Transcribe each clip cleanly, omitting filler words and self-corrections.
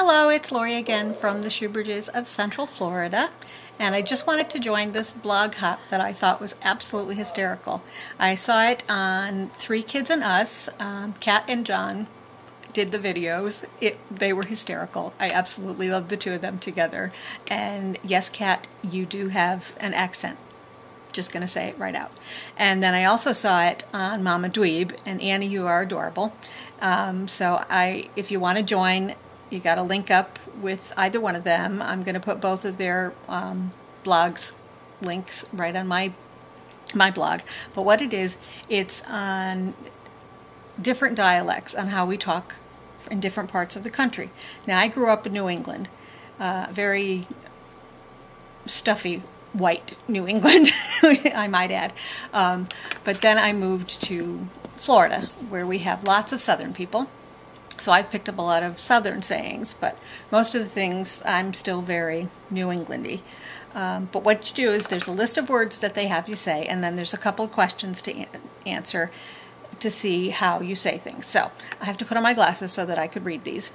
Hello, it's Lori again from the Shoebridges of Central Florida, and I just wanted to join this blog hop that I thought was absolutely hysterical. I saw it on Three Kids and Us. Kat and John did the videos. They were hysterical. I absolutely loved the two of them together. And yes, Kat, you do have an accent. Just going to say it right out. And then I also saw it on Mama Dweeb, and Annie, you are adorable. If you want to join, you got to link up with either one of them. I'm going to put both of their blogs links right on my blog. But what it is, it's on different dialects on how we talk in different parts of the country. Now, I grew up in New England, very stuffy white New England, I might add. But then I moved to Florida, where we have lots of Southern people. So I've picked up a lot of Southern sayings, but most of the things I'm still very New Englandy. But what you do is there's a list of words that they have you say, and then there's a couple of questions to answer to see how you say things. So I have to put on my glasses so that I could read these.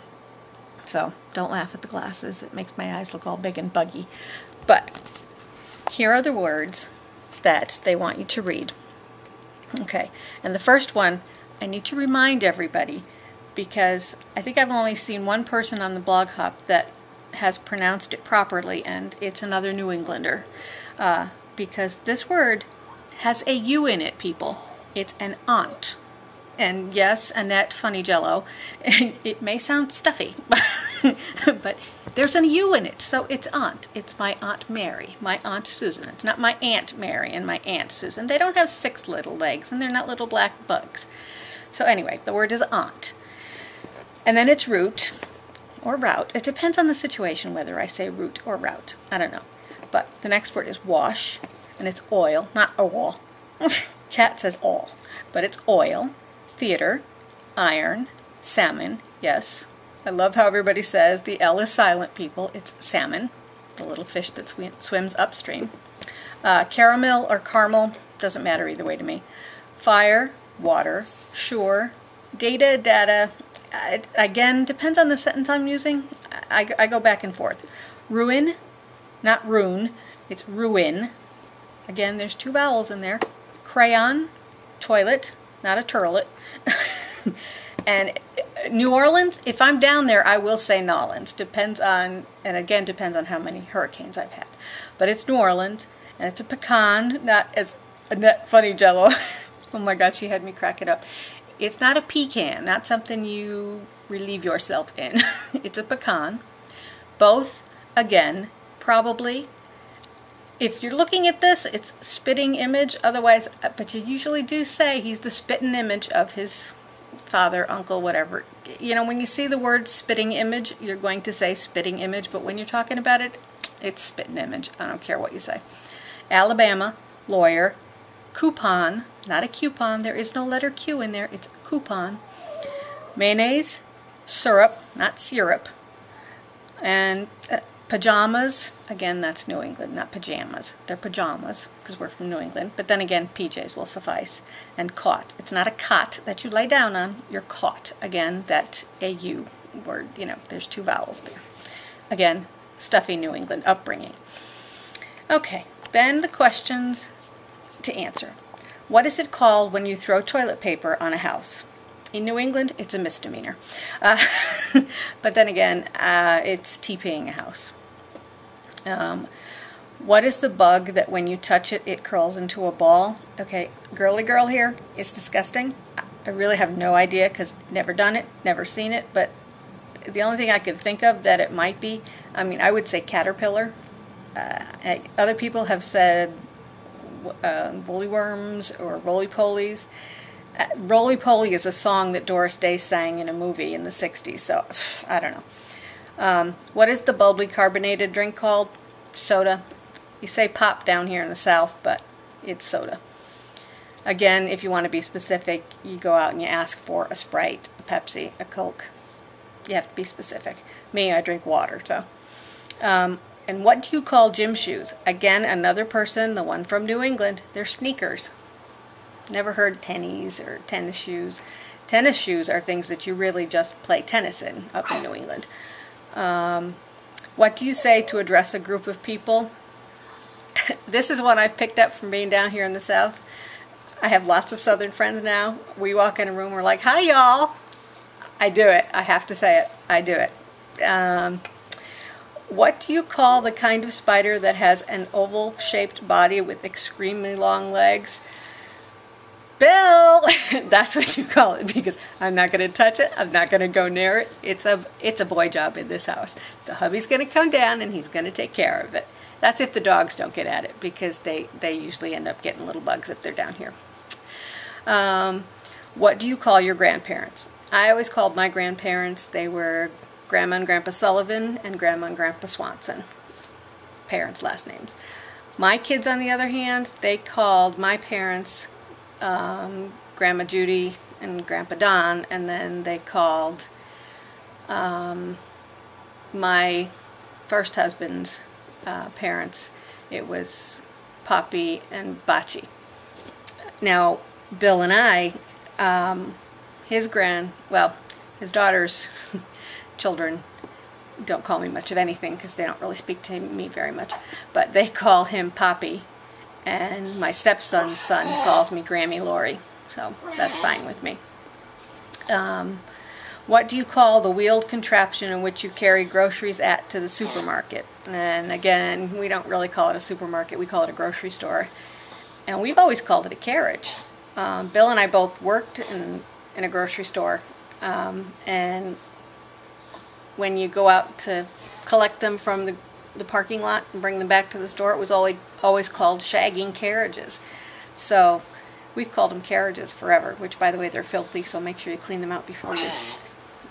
So don't laugh at the glasses. It makes my eyes look all big and buggy. But here are the words that they want you to read. Okay, and the first one, I need to remind everybody, because I think I've only seen one person on the blog hop that has pronounced it properly, and it's another New Englander. Because this word has a U in it, people. It's an aunt. And yes, Annette Funny Jello, it may sound stuffy, but there's a U in it, so it's aunt. It's my Aunt Mary, my Aunt Susan. It's not my Aunt Mary and my Aunt Susan. They don't have 6 little legs, and they're not little black bugs. So anyway, the word is aunt. And then it's root or route. It depends on the situation whether I say root or route. I don't know. But the next word is wash, and it's oil, not oil. Cat says all, but it's oil. Theater, iron, salmon, yes. I love how everybody says the L is silent, people. It's salmon, the little fish that swims upstream. Caramel or caramel, doesn't matter either way to me. Fire, water, sure. Data, again, depends on the sentence I'm using. I go back and forth. Ruin, not ruin, it's ruin. Again, there's 2 vowels in there. Crayon, toilet, not a turlet. And New Orleans, if I'm down there, I will say Nolans. Depends on, and again, depends on how many hurricanes I've had. But it's New Orleans, and it's a pecan, not as Annette Funny Jello. Oh my God, she had me crack it up. It's not a pecan, not something you relieve yourself in. It's a pecan. Both, again, probably. If you're looking at this, it's spitting image. Otherwise, but you usually do say he's the spitting image of his father, uncle, whatever. You know, when you see the word spitting image, you're going to say spitting image. But when you're talking about it, it's spitting image. I don't care what you say. Alabama, lawyer. Coupon, not a coupon. There is no letter Q in there. It's coupon. Mayonnaise, syrup, not syrup. And pajamas, again, that's New England, not pajamas. They're pajamas, because we're from New England. But then again, PJs will suffice. And cot. It's not a cot that you lay down on. You're caught. Again, that AU word, you know, there's 2 vowels there. Again, stuffy New England upbringing. Okay, then the questions to answer. What is it called when you throw toilet paper on a house? In New England, it's a misdemeanor. But then again, it's TPing a house. What is the bug that when you touch it, it curls into a ball? Okay, girly girl here, it's disgusting. I really have no idea because never done it, never seen it, but the only thing I could think of that it might be, I mean, I would say caterpillar. Other people have said woollyworms or roly-polies. Roly-poly is a song that Doris Day sang in a movie in the 60s, so I don't know. What is the bubbly carbonated drink called? Soda. You say pop down here in the South, but it's soda. Again, if you want to be specific, you go out and you ask for a Sprite, a Pepsi, a Coke. You have to be specific. Me, I drink water, so. And what do you call gym shoes? Again, another person, the one from New England, they're sneakers. Never heard tennies or tennis shoes. Tennis shoes are things that you really just play tennis in up in New England. What do you say to address a group of people? This is one I've picked up from being down here in the South. I have lots of Southern friends now. We walk in a room, we're like, "Hi, y'all." I do it. I have to say it. I do it. What do you call the kind of spider that has an oval-shaped body with extremely long legs? Bill! That's what you call it, because I'm not going to touch it. I'm not going to go near it. It's a boy job in this house. So hubby's going to come down and he's going to take care of it. That's if the dogs don't get at it, because they usually end up getting little bugs if they're down here. What do you call your grandparents? I always called my grandparents, they were Grandma and Grandpa Sullivan and Grandma and Grandpa Swanson. Parents' last names. My kids, on the other hand, they called my parents Grandma Judy and Grandpa Don, and then they called my first husband's parents. It was Poppy and Bocce. Now, Bill and I, his daughter's children don't call me much of anything because they don't really speak to me very much, but they call him Poppy, and my stepson's son calls me Grammy Laurie, so that's fine with me. What do you call the wheeled contraption in which you carry groceries to the supermarket? And again, we don't really call it a supermarket, we call it a grocery store. And we've always called it a carriage. Bill and I both worked in a grocery store, and when you go out to collect them from the parking lot and bring them back to the store, it was always called shagging carriages. So we've called them carriages forever, which, by the way, they're filthy, so make sure you clean them out before you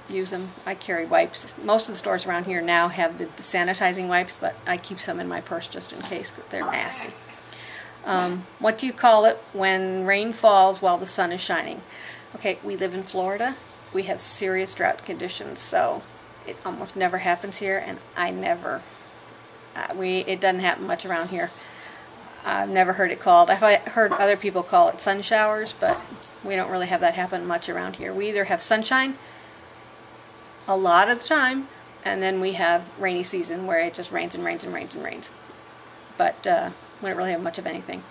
use them. I carry wipes. Most of the stores around here now have the sanitizing wipes, but I keep some in my purse just in case, because they're nasty. What do you call it when rain falls while the sun is shining? Okay, we live in Florida. We have serious drought conditions, so it almost never happens here, and it doesn't happen much around here. I've never heard it called. I've heard other people call it sun showers, but we don't really have that happen much around here. We either have sunshine a lot of the time, and then we have rainy season where it just rains and rains and rains and rains. But we don't really have much of anything.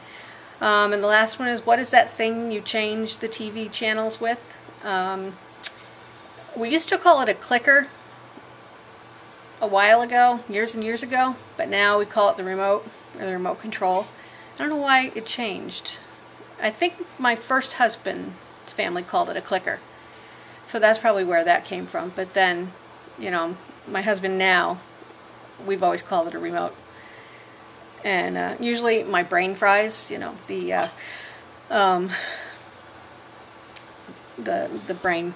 And the last one is, what is that thing you change the TV channels with? We used to call it a clicker a while ago, years and years ago, but now we call it the remote, or the remote control. I don't know why it changed. I think my first husband's family called it a clicker. So that's probably where that came from. But then, you know, my husband now, we've always called it a remote. And usually my brain fries, you know, the brain,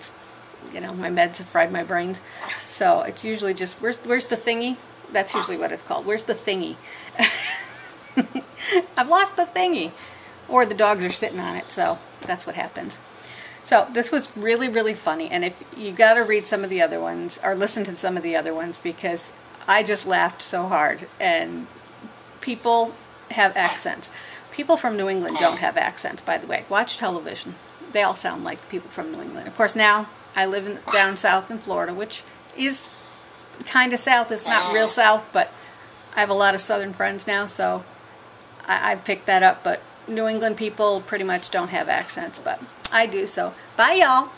you know, my meds have fried my brains. So it's usually just, where's the thingy? That's usually what it's called. Where's the thingy? I've lost the thingy. Or the dogs are sitting on it, so that's what happens. So this was really, really funny. And if you got to read some of the other ones, or listen to some of the other ones, because I just laughed so hard. And people have accents. People from New England don't have accents, by the way. Watch television. They all sound like the people from New England. Of course, now I live down south in Florida, which is kind of south. It's not real south, but I have a lot of southern friends now, so I picked that up. But New England people pretty much don't have accents, but I do, so bye, y'all.